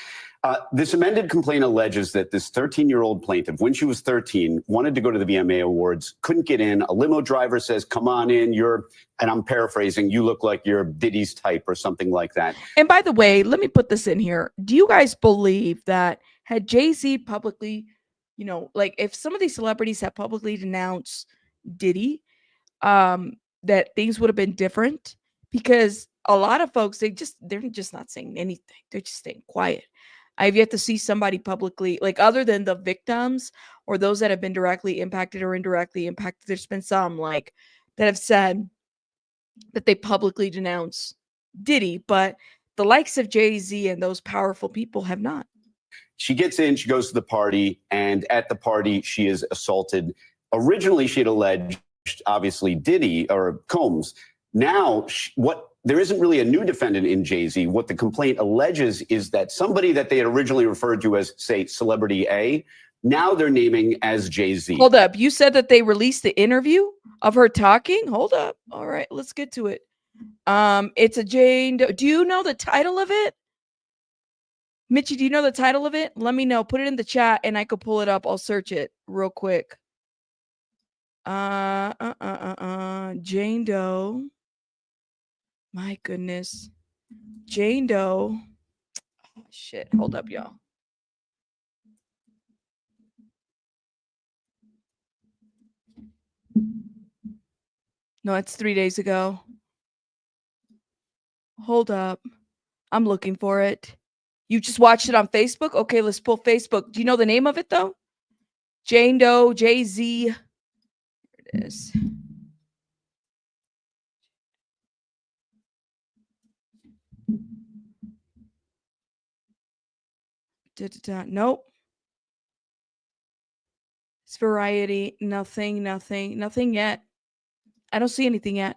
This amended complaint alleges that this 13-year-old plaintiff, when she was 13, wanted to go to the VMA Awards, couldn't get in. A limo driver says, come on in, and I'm paraphrasing, you look like you're Diddy's type or something like that. And by the way, let me put this in here. Do you guys believe that had Jay-Z publicly, like if some of these celebrities had publicly denounced Diddy, that things would have been different? Because a lot of folks, they're just not saying anything. They're just staying quiet. I've yet to see somebody publicly, like other than the victims or those that have been directly impacted or indirectly impacted. There's been some like that have said that they publicly denounce Diddy, but the likes of Jay-Z and those powerful people have not. She gets in, she goes to the party, and at the party, she is assaulted. Originally, she had alleged, obviously, Diddy or Combs. Now, there isn't really a new defendant in Jay-Z. What the complaint alleges is that somebody that they had originally referred to as, say, Celebrity A, now they're naming as Jay-Z. Hold up. You said that they released the interview of her talking? Hold up. All right, let's get to it. It's a Jane Doe. Do you know the title of it? Mitchie, do you know the title of it? Let me know. Put it in the chat and I could pull it up. I'll search it real quick. Jane Doe. My goodness. Jane Doe. Oh, shit. Hold up, y'all. No, it's 3 days ago. Hold up. I'm looking for it. You just watched it on Facebook? Okay, let's pull Facebook. Do you know the name of it though? Jane Doe, Jay-Z. Here it is. Nope. It's Variety. Nothing yet. I don't see anything yet.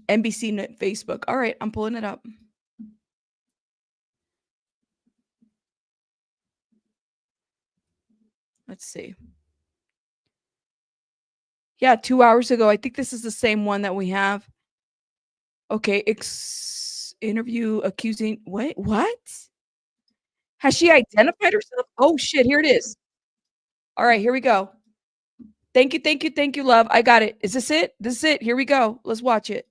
NBC, Facebook. All right, I'm pulling it up. Let's see. Yeah, 2 hours ago. I think this is the same one that we have. Okay, interview accusing. Wait, what? Has she identified herself? Oh shit, here it is. All right, here we go. Thank you, love. I got it. Is this it? This is it. Here we go. Let's watch it.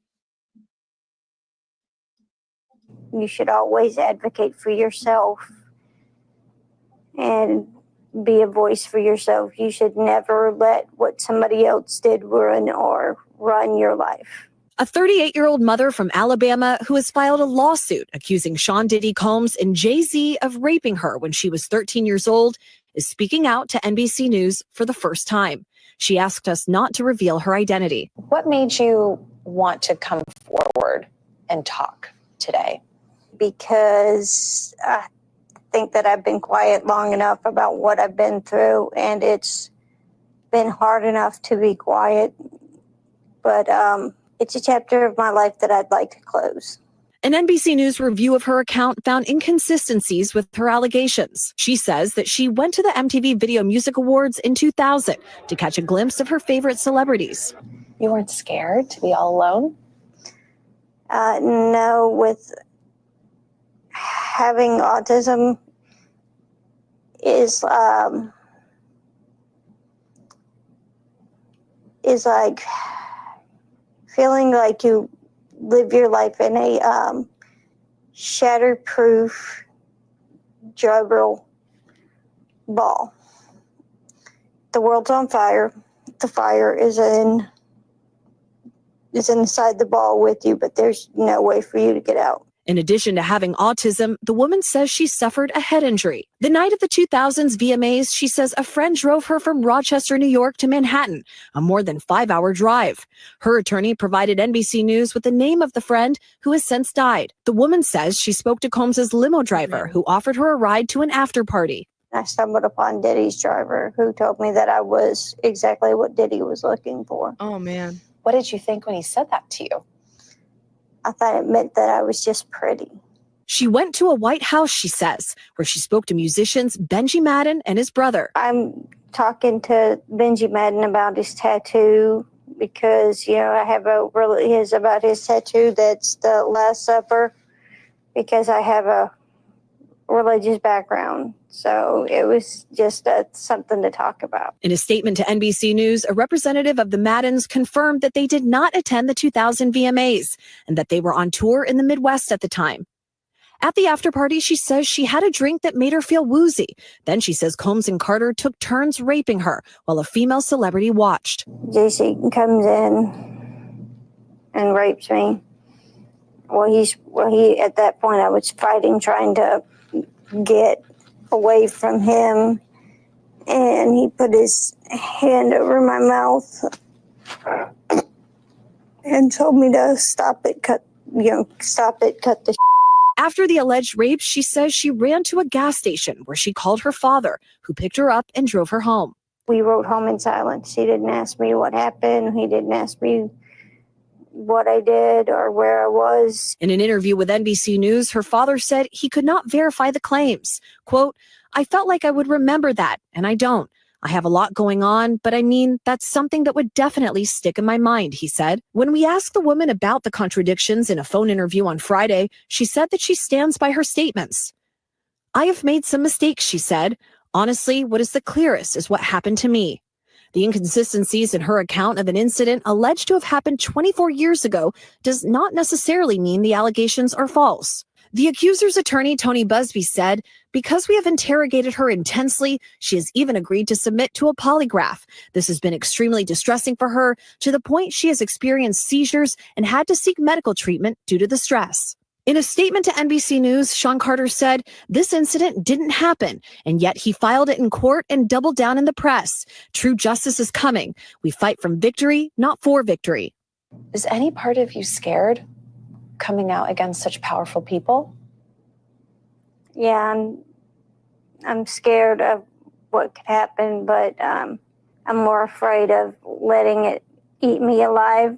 You should always advocate for yourself and be a voice for yourself. You should never let what somebody else did ruin or run your life. A 38-year-old mother from Alabama who has filed a lawsuit accusing Sean Diddy Combs and Jay-Z of raping her when she was 13 years old is speaking out to NBC News for the first time. She asked us not to reveal her identity. What made you want to come forward and talk today? Because I think that I've been quiet long enough about what I've been through, and it's been hard enough to be quiet. But it's a chapter of my life that I'd like to close. An NBC News review of her account found inconsistencies with her allegations. She says that she went to the MTV Video Music Awards in 2000 to catch a glimpse of her favorite celebrities. You weren't scared to be all alone? No, with having autism is like feeling like you live your life in a shatterproof juggle ball. The world's on fire. The fire is inside the ball with you, but there's no way for you to get out. In addition to having autism, the woman says she suffered a head injury. The night of the 2000s VMAs, she says a friend drove her from Rochester, New York to Manhattan, a more than 5-hour drive. Her attorney provided NBC News with the name of the friend who has since died. The woman says she spoke to Combs's limo driver who offered her a ride to an after party. I stumbled upon Diddy's driver who told me that I was exactly what Diddy was looking for. Oh man. What did you think when he said that to you? I thought it meant that I was just pretty. She went to a White House, she says, where she spoke to musicians Benji Madden and his brother. I'm talking to Benji Madden about his tattoo because, I have about his tattoo that's the Last Supper because I have a religious background. So it was just something to talk about. In a statement to NBC News, a representative of the Maddens confirmed that they did not attend the 2000 VMAs and that they were on tour in the Midwest at the time. At the after party, she says she had a drink that made her feel woozy. Then she says Combs and Carter took turns raping her while a female celebrity watched. JC comes in and rapes me. He at that point I was fighting, trying to get away from him, and he put his hand over my mouth and told me to stop it, cut the. After the alleged rape, she says she ran to a gas station where she called her father, who picked her up and drove her home. We rode home in silence. He didn't ask me what happened. He didn't ask me what I did or where I was. In an interview with NBC News, her father said he could not verify the claims. Quote, "I felt like I would remember that, and I don't. I have a lot going on, but I mean, that's something that would definitely stick in my mind," he said. When we asked the woman about the contradictions in a phone interview on Friday, she said that she stands by her statements. "I have made some mistakes," she said. "Honestly, what is the clearest is what happened to me." The inconsistencies in her account of an incident alleged to have happened 24 years ago does not necessarily mean the allegations are false. The accuser's attorney, Tony Busby, said, "Because we have interrogated her intensely, she has even agreed to submit to a polygraph. This has been extremely distressing for her, to the point she has experienced seizures and had to seek medical treatment due to the stress." In a statement to NBC News, Sean Carter said this incident didn't happen, and yet he filed it in court and doubled down in the press. True justice is coming. We fight from victory, not for victory. Is any part of you scared coming out against such powerful people? Yeah, I'm scared of what could happen, but I'm more afraid of letting it eat me alive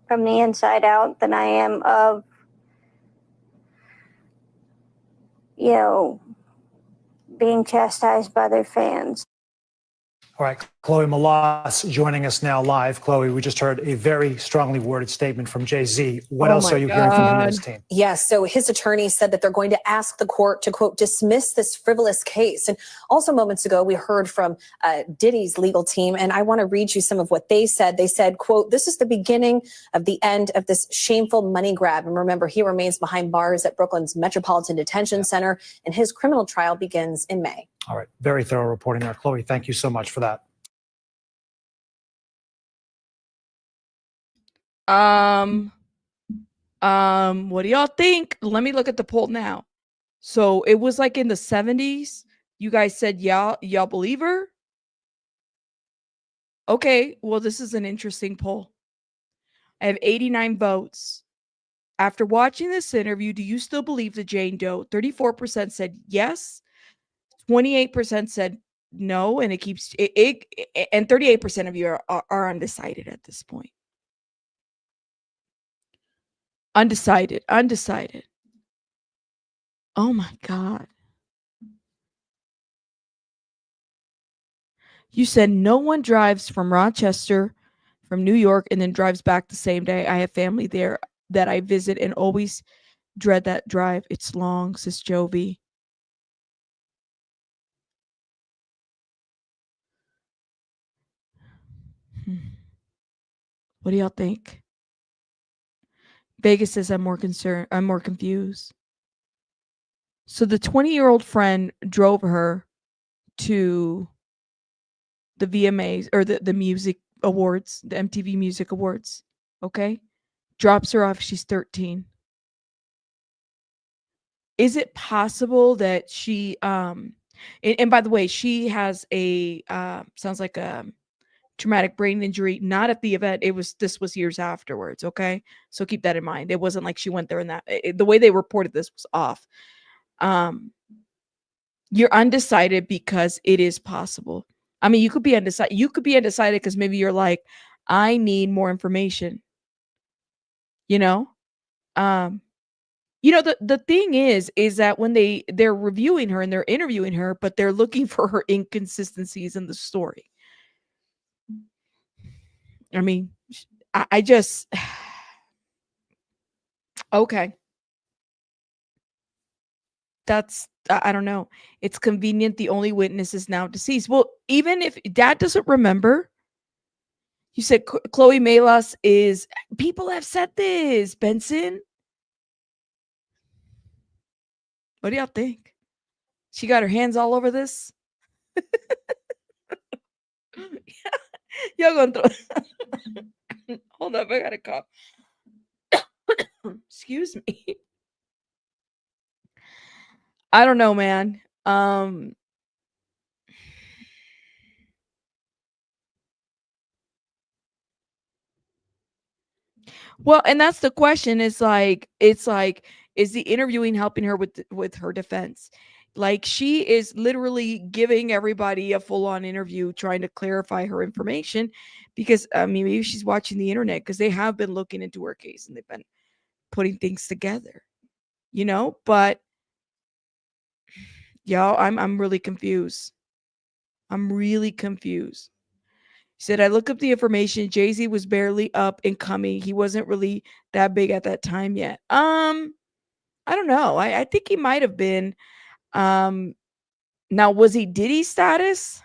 from the inside out than I am of, being chastised by their fans. All right, Chloe Malas joining us now live. Chloe, we just heard a very strongly worded statement from Jay-Z. What else are you hearing from him and his team? Yes, so his attorney said that they're going to ask the court to, quote, dismiss this frivolous case. And also moments ago, we heard from Diddy's legal team, and I want to read you some of what they said. They said, quote, this is the beginning of the end of this shameful money grab. And remember, he remains behind bars at Brooklyn's Metropolitan Detention Center, and his criminal trial begins in May. All right, very thorough reporting there. Chloe, thank you so much for that. What do y'all think? Let me look at the poll now. So it was like in the 70s. You guys said y'all believe her? Okay, well, this is an interesting poll. I have 89 votes. After watching this interview, do you still believe the Jane Doe? 34% said yes. 28% said no, and it keeps it and 38% of you are undecided at this point. Undecided. Oh my God. You said no one drives from Rochester, from New York, and then drives back the same day. I have family there that I visit and always dread that drive. It's long, says Jovi. What do y'all think? Vegas says I'm more confused. So the 20-year-old friend drove her to the VMAs or the music awards, the MTV Music Awards. Okay? Drops her off. She's 13. Is it possible that she and by the way, she has a sounds like a traumatic brain injury, not at the event. This was years afterwards. Okay. So keep that in mind. It wasn't like she went there and the way they reported this was off. You're undecided because it is possible. I mean, you could be undecided. You could be undecided because maybe you're like, I need more information. The thing is that when they're reviewing her and they're interviewing her, but they're looking for her inconsistencies in the story. I mean, I just, okay. I don't know. It's convenient. The only witness is now deceased. Well, even if Dad doesn't remember, you said Chloe Malas is, people have said this, Benson. What do y'all think? She got her hands all over this? Y'all gonna throw hold up, I got a cough. Excuse me. I don't know, man. Well, and that's the question. It's like, is the interviewing helping her with her defense? Like, she is literally giving everybody a full-on interview, trying to clarify her information, because I mean, maybe she's watching the internet, because they have been looking into her case and they've been putting things together, but y'all, I'm really confused. I'm really confused. He said, I look up the information. Jay-Z was barely up and coming. He wasn't really that big at that time yet. I don't know. I think he might have been. Now, was he Diddy status?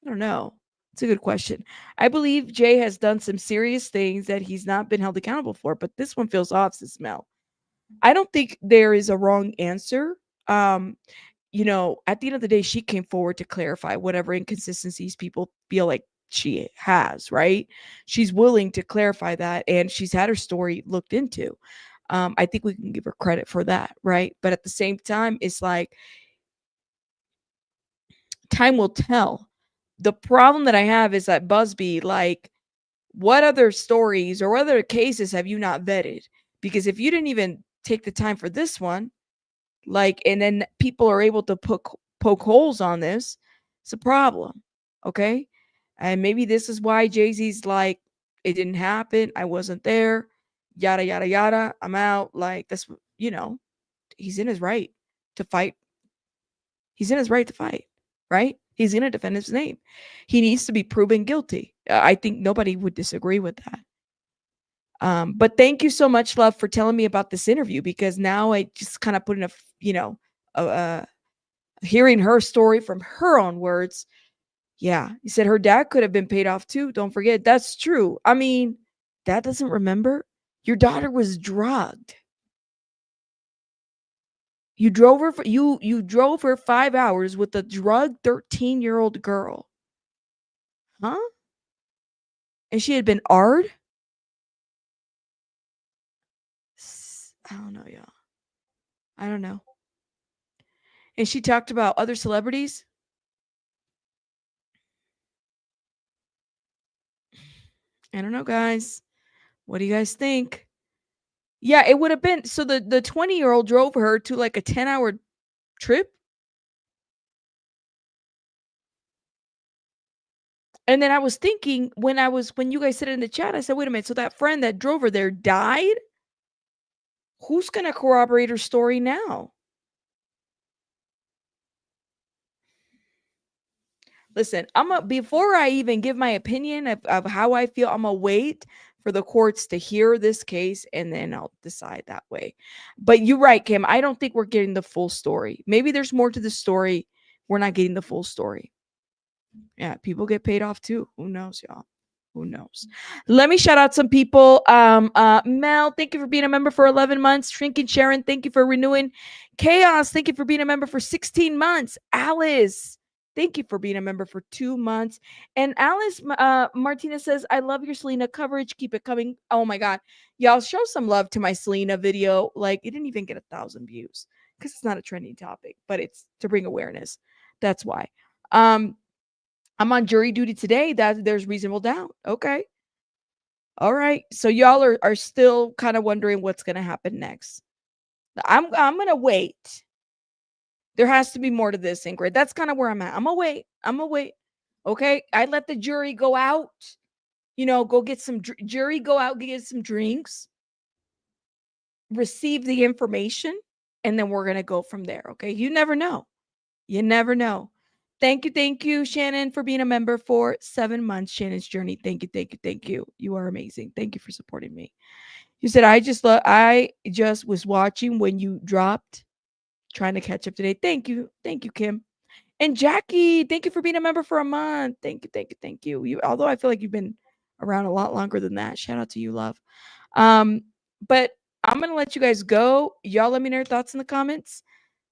I don't know. It's a good question. I believe Jay has done some serious things that he's not been held accountable for, but this one feels off, says Mel. I don't think there is a wrong answer. At the end of the day, she came forward to clarify whatever inconsistencies people feel like she has, right? She's willing to clarify that, and she's had her story looked into. I think we can give her credit for that, right? But at the same time, it's like time will tell. The problem that I have is that Busby, like, what other stories or what other cases have you not vetted? Because if you didn't even take the time for this one, like, and then people are able to poke holes on this, it's a problem. Okay. And maybe this is why Jay-Z's like, it didn't happen. I wasn't there. Yada, yada, yada. I'm out. Like, that's, he's in his right to fight. He's in his right to fight, right? He's going to defend his name. He needs to be proven guilty. I think nobody would disagree with that. But thank you so much, love, for telling me about this interview, because now I just kind of put in hearing her story from her own words. Yeah, you said her dad could have been paid off too. Don't forget, that's true. I mean, dad doesn't remember. Your daughter was drugged. You drove her you drove her 5 hours with a drugged 13-year-old girl. Huh? And she had been AR'd? I don't know, y'all. I don't know. And she talked about other celebrities. I don't know, guys. What do you guys think? Yeah, it would have been, so the 20-year-old drove her to like a 10-hour trip. And then I was thinking when you guys said it in the chat, I said, wait a minute, so that friend that drove her there died? Who's going to corroborate her story now? Listen, before I even give my opinion of how I feel, I'm gonna wait for the courts to hear this case, and then I'll decide that way. But you're right, Kim. I don't think we're getting the full story. Maybe there's more to the story. We're not getting the full story. Yeah, people get paid off too. Who knows, y'all? Who knows? Let me shout out some people. Mel, thank you for being a member for 11 months. Shrinking Sharon, thank you for renewing. Chaos, thank you for being a member for 16 months. Alice, thank you for being a member for 2 months. And Alice Martinez says, I love your Selena coverage. Keep it coming. Oh my God. Y'all show some love to my Selena video. Like, it didn't even get 1,000 views because it's not a trending topic, but it's to bring awareness. That's why. I'm on jury duty today. That there's reasonable doubt. Okay. All right. So y'all are still kind of wondering what's going to happen next. I'm going to wait. There has to be more to this, Ingrid. That's kind of where I'm at. I'm going to wait. Okay. I let the jury go out, go get some jury, go out, get some drinks, receive the information, and then we're going to go from there. Okay. You never know. You never know. Thank you, Shannon, for being a member for 7 months. Shannon's Journey. Thank you. You are amazing. Thank you for supporting me. You said, I just was watching when you dropped, trying to catch up today. Thank you, Kim. And Jackie, thank you for being a member for a month. Thank you. Although I feel like you've been around a lot longer than that. Shout out to you, love. But I'm going to let you guys go. Y'all let me know your thoughts in the comments.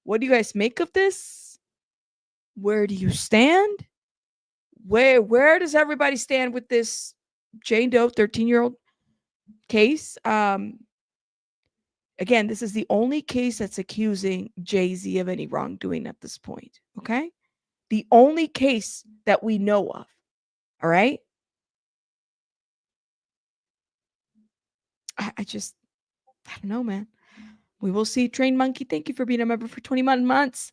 What do you guys make of this? Where do you stand? Where does everybody stand with this Jane Doe 13-year-old case? Again, this is the only case that's accusing Jay-Z of any wrongdoing at this point. Okay? The only case that we know of. All right? I don't know, man. We will see. Train Monkey, thank you for being a member for 21 months.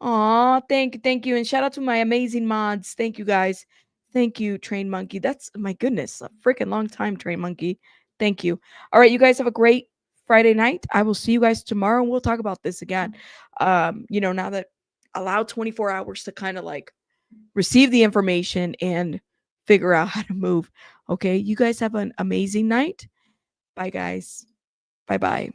Aw, thank you. And shout out to my amazing mods. Thank you, guys. Thank you, Train Monkey. That's, my goodness, a freaking long time, Train Monkey. Thank you. All right, you guys have a great Friday night. I will see you guys tomorrow, and we'll talk about this again. Now that allow 24 hours to kind of like receive the information and figure out how to move. Okay, you guys have an amazing night. Bye, guys. Bye-bye.